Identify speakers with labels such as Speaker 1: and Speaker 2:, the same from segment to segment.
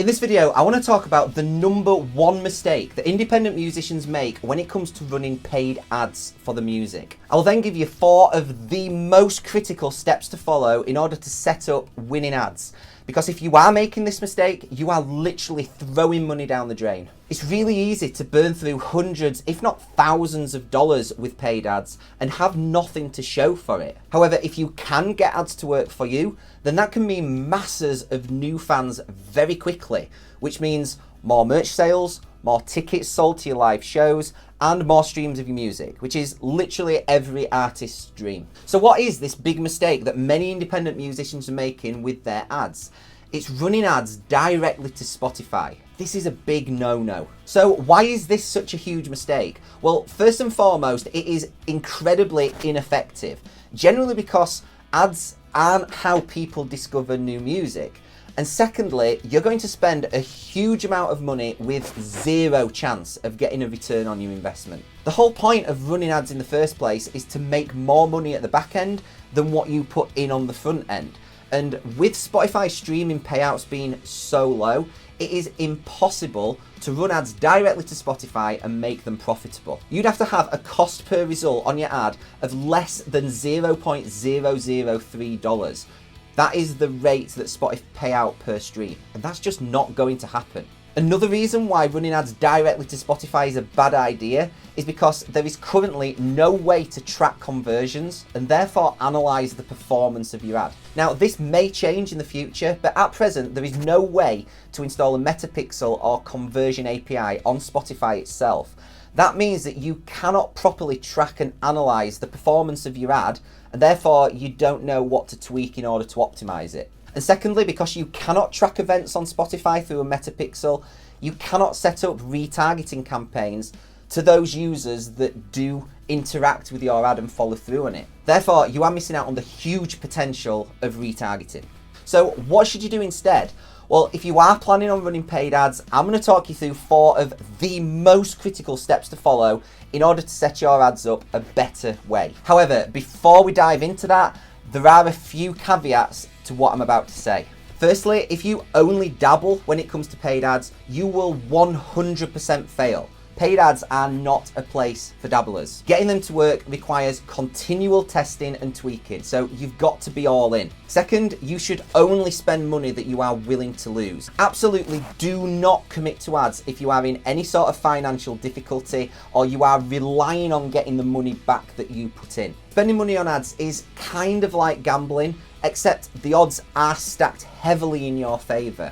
Speaker 1: So in this video, I want to talk about the #1 mistake that independent musicians make when it comes to running paid ads for the music. I'll then give you 4 of the most critical steps to follow in order to set up winning ads. Because if you are making this mistake, you are literally throwing money down the drain. It's really easy to burn through hundreds, if not thousands of dollars with paid ads and have nothing to show for it. However, if you can get ads to work for you, then that can mean masses of new fans very quickly, which means more merch sales, more tickets sold to your live shows, and more streams of your music, which is literally every artist's dream. So what is this big mistake that many independent musicians are making with their ads? It's running ads directly to Spotify. This is a big no-no. So why is this such a huge mistake? Well, first and foremost, it is incredibly ineffective. Generally because ads aren't how people discover new music. And secondly, you're going to spend a huge amount of money with zero chance of getting a return on your investment. The whole point of running ads in the first place is to make more money at the back end than what you put in on the front end. And with Spotify streaming payouts being so low, it is impossible to run ads directly to Spotify and make them profitable. You'd have to have a cost per result on your ad of less than $0.003. That is the rate that Spotify pay out per stream, and that's just not going to happen. Another reason why running ads directly to Spotify is a bad idea is because there is currently no way to track conversions and therefore analyze the performance of your ad. Now, this may change in the future, but at present, there is no way to install a metapixel or conversion API on Spotify itself. That means that you cannot properly track and analyze the performance of your ad, and therefore you don't know what to tweak in order to optimize it. And secondly, because you cannot track events on Spotify through a metapixel, you cannot set up retargeting campaigns to those users that do interact with your ad and follow through on it. Therefore, you are missing out on the huge potential of retargeting. So what should you do instead? Well, if you are planning on running paid ads, I'm going to talk you through 4 of the most critical steps to follow in order to set your ads up a better way. However, before we dive into that, there are a few caveats to what I'm about to say. Firstly, if you only dabble when it comes to paid ads, you will 100% fail. Paid ads are not a place for dabblers. Getting them to work requires continual testing and tweaking, so you've got to be all in. Second, you should only spend money that you are willing to lose. Absolutely do not commit to ads if you are in any sort of financial difficulty or you are relying on getting the money back that you put in. Spending money on ads is kind of like gambling, except the odds are stacked heavily in your favor.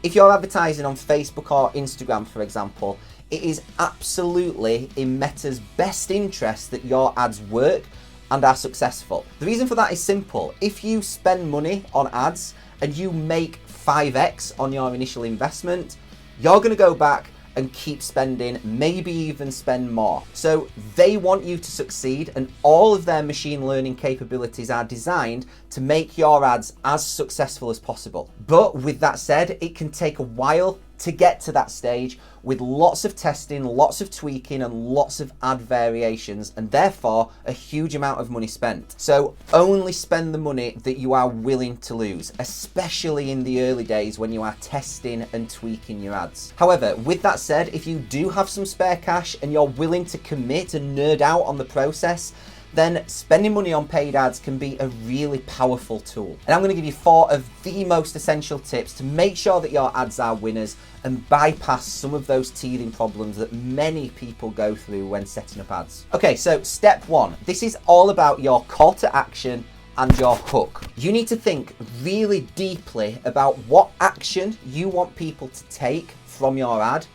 Speaker 1: If you're advertising on Facebook or Instagram, for example, it is absolutely in Meta's best interest that your ads work and are successful. The reason for that is simple. If you spend money on ads and you make 5x on your initial investment, you're going to go back and keep spending, maybe even spend more. So they want you to succeed, and all of their machine learning capabilities are designed to make your ads as successful as possible. But with that said, it can take a while to get to that stage with lots of testing, lots of tweaking, and lots of ad variations, and therefore a huge amount of money spent. So only spend the money that you are willing to lose, especially in the early days when you are testing and tweaking your ads. However, with that said, if you do have some spare cash and you're willing to commit and nerd out on the process, then spending money on paid ads can be a really powerful tool. And I'm going to give you 4 of the most essential tips to make sure that your ads are winners and bypass some of those teething problems that many people go through when setting up ads. Okay, so step 1. This is all about your call to action and your hook. You need to think really deeply about what action you want people to take from your ad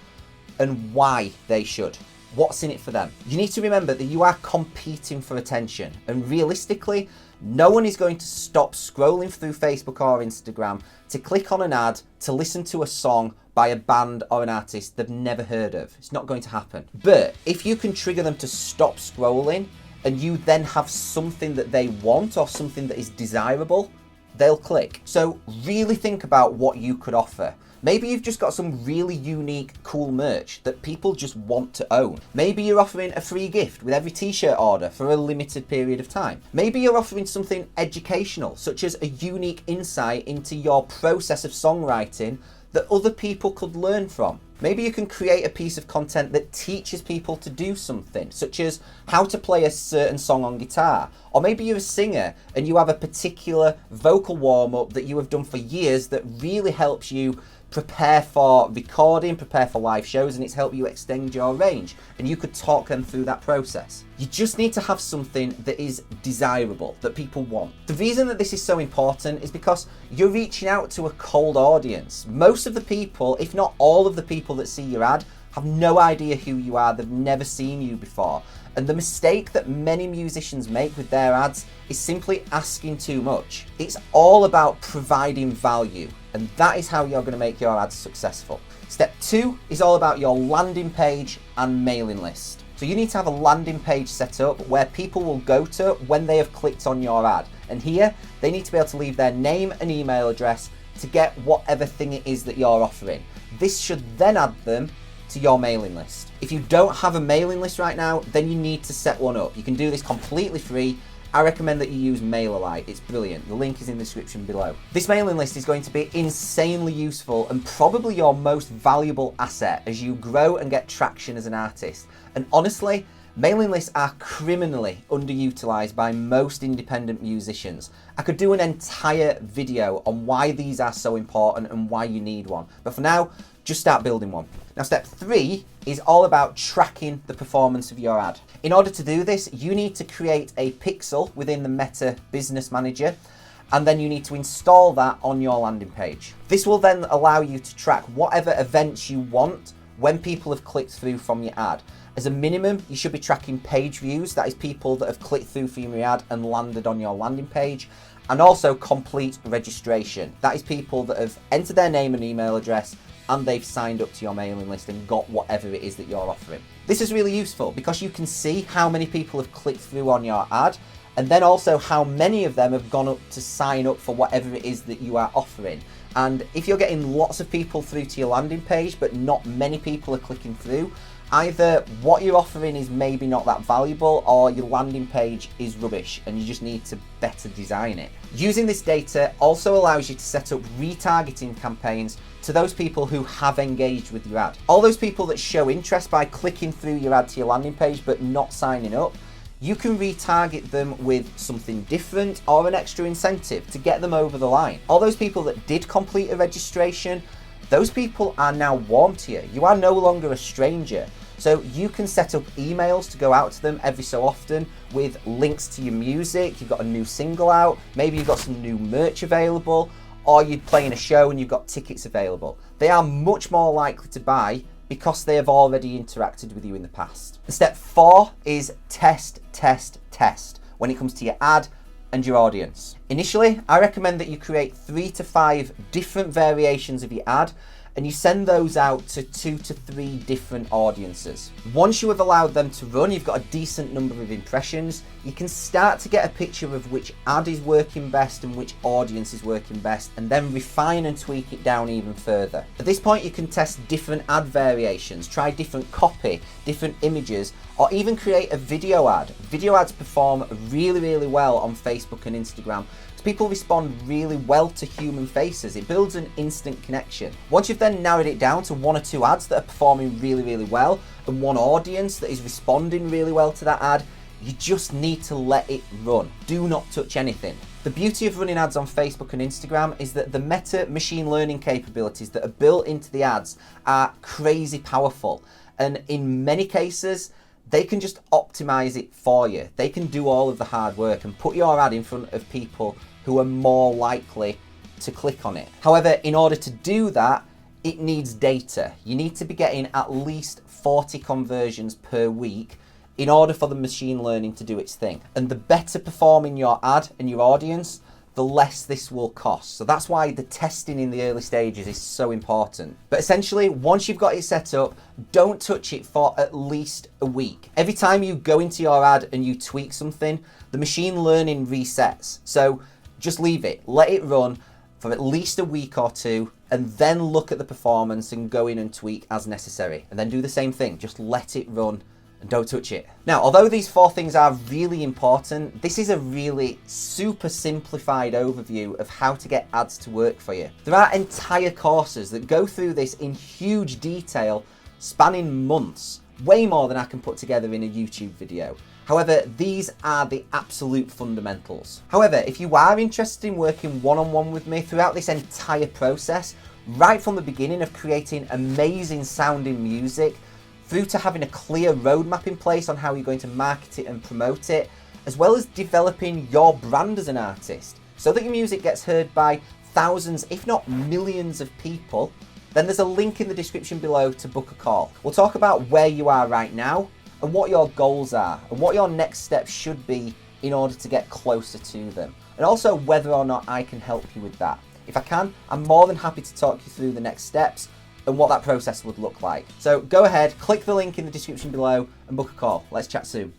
Speaker 1: and why they should. What's in it for them? You need to remember that you are competing for attention, and realistically, no one is going to stop scrolling through Facebook or Instagram to click on an ad to listen to a song by a band or an artist they've never heard of. It's not going to happen. But if you can trigger them to stop scrolling and you then have something that they want or something that is desirable, they'll click. So really think about what you could offer. Maybe you've just got some really unique, cool merch that people just want to own. Maybe you're offering a free gift with every t-shirt order for a limited period of time. Maybe you're offering something educational, such as a unique insight into your process of songwriting that other people could learn from. Maybe you can create a piece of content that teaches people to do something, such as how to play a certain song on guitar. Or maybe you're a singer and you have a particular vocal warm-up that you have done for years that really helps you prepare for recording, prepare for live shows, and it's helped you extend your range. And you could talk them through that process. You just need to have something that is desirable, that people want. The reason that this is so important is because you're reaching out to a cold audience. Most of the people, if not all of the people that see your ad, have no idea who you are. They've never seen you before. And the mistake that many musicians make with their ads is simply asking too much. It's all about providing value, and that is how you're going to make your ads successful. Step 2 is all about your landing page and mailing list. So you need to have a landing page set up where people will go to when they have clicked on your ad. And here, they need to be able to leave their name and email address to get whatever thing it is that you're offering. This should then add them to your mailing list. If you don't have a mailing list right now, then you need to set one up. You can do this completely free. I recommend that you use Mailerlite. It's brilliant. The link is in the description below. This mailing list is going to be insanely useful and probably your most valuable asset as you grow and get traction as an artist. And honestly, mailing lists are criminally underutilized by most independent musicians. I could do an entire video on why these are so important and why you need one. But for now, just start building one. Now, step 3 is all about tracking the performance of your ad. In order to do this, you need to create a pixel within the Meta Business Manager, and then you need to install that on your landing page. This will then allow you to track whatever events you want when people have clicked through from your ad. As a minimum, you should be tracking page views, that is people that have clicked through from your ad and landed on your landing page, and also complete registration. That is people that have entered their name and email address and they've signed up to your mailing list and got whatever it is that you're offering. This is really useful because you can see how many people have clicked through on your ad, and then also how many of them have gone up to sign up for whatever it is that you are offering. And if you're getting lots of people through to your landing page, but not many people are clicking through, either what you're offering is maybe not that valuable or your landing page is rubbish and you just need to better design it. Using this data also allows you to set up retargeting campaigns to those people who have engaged with your ad. All those people that show interest by clicking through your ad to your landing page but not signing up, you can retarget them with something different or an extra incentive to get them over the line. All those people that did complete a registration, those people are now warm to you. You are no longer a stranger. So you can set up emails to go out to them every so often with links to your music. You've got a new single out, maybe you've got some new merch available, or you're playing a show and you've got tickets available. They are much more likely to buy because they have already interacted with you in the past. And step 4 is test, test, test when it comes to your ad and your audience. Initially, I recommend that you create 3 to 5 different variations of your ad and you send those out to 2 to 3 different audiences. Once you have allowed them to run, you've got a decent number of impressions, you can start to get a picture of which ad is working best and which audience is working best, and then refine and tweak it down even further. At this point, you can test different ad variations, try different copy, different images, or even create a video ad. Video ads perform really, really well on Facebook and Instagram. People respond really well to human faces. It builds an instant connection. Once you've then narrowed it down to 1 or 2 ads that are performing really, really well and one audience that is responding really well to that ad, you just need to let it run. Do not touch anything. The beauty of running ads on Facebook and Instagram is that the meta machine learning capabilities that are built into the ads are crazy powerful. And in many cases, they can just optimize it for you. They can do all of the hard work and put your ad in front of people who are more likely to click on it. However, in order to do that, it needs data. You need to be getting at least 40 conversions per week in order for the machine learning to do its thing. And the better performing your ad and your audience, the less this will cost. So that's why the testing in the early stages is so important. But essentially, once you've got it set up, don't touch it for at least a week. Every time you go into your ad and you tweak something, the machine learning resets. So just leave it, let it run for at least a week or 2, and then look at the performance and go in and tweak as necessary. And then do the same thing, just let it run and don't touch it. Now, although these 4 things are really important, this is a really super simplified overview of how to get ads to work for you. There are entire courses that go through this in huge detail, spanning months, way more than I can put together in a YouTube video. However, these are the absolute fundamentals. However, if you are interested in working one-on-one with me throughout this entire process, right from the beginning of creating amazing sounding music, through to having a clear roadmap in place on how you're going to market it and promote it, as well as developing your brand as an artist, so that your music gets heard by thousands, if not millions of people, then there's a link in the description below to book a call. We'll talk about where you are right now, and what your goals are, and what your next steps should be in order to get closer to them. And also whether or not I can help you with that. If I can, I'm more than happy to talk you through the next steps and what that process would look like. So go ahead, click the link in the description below and book a call. Let's chat soon.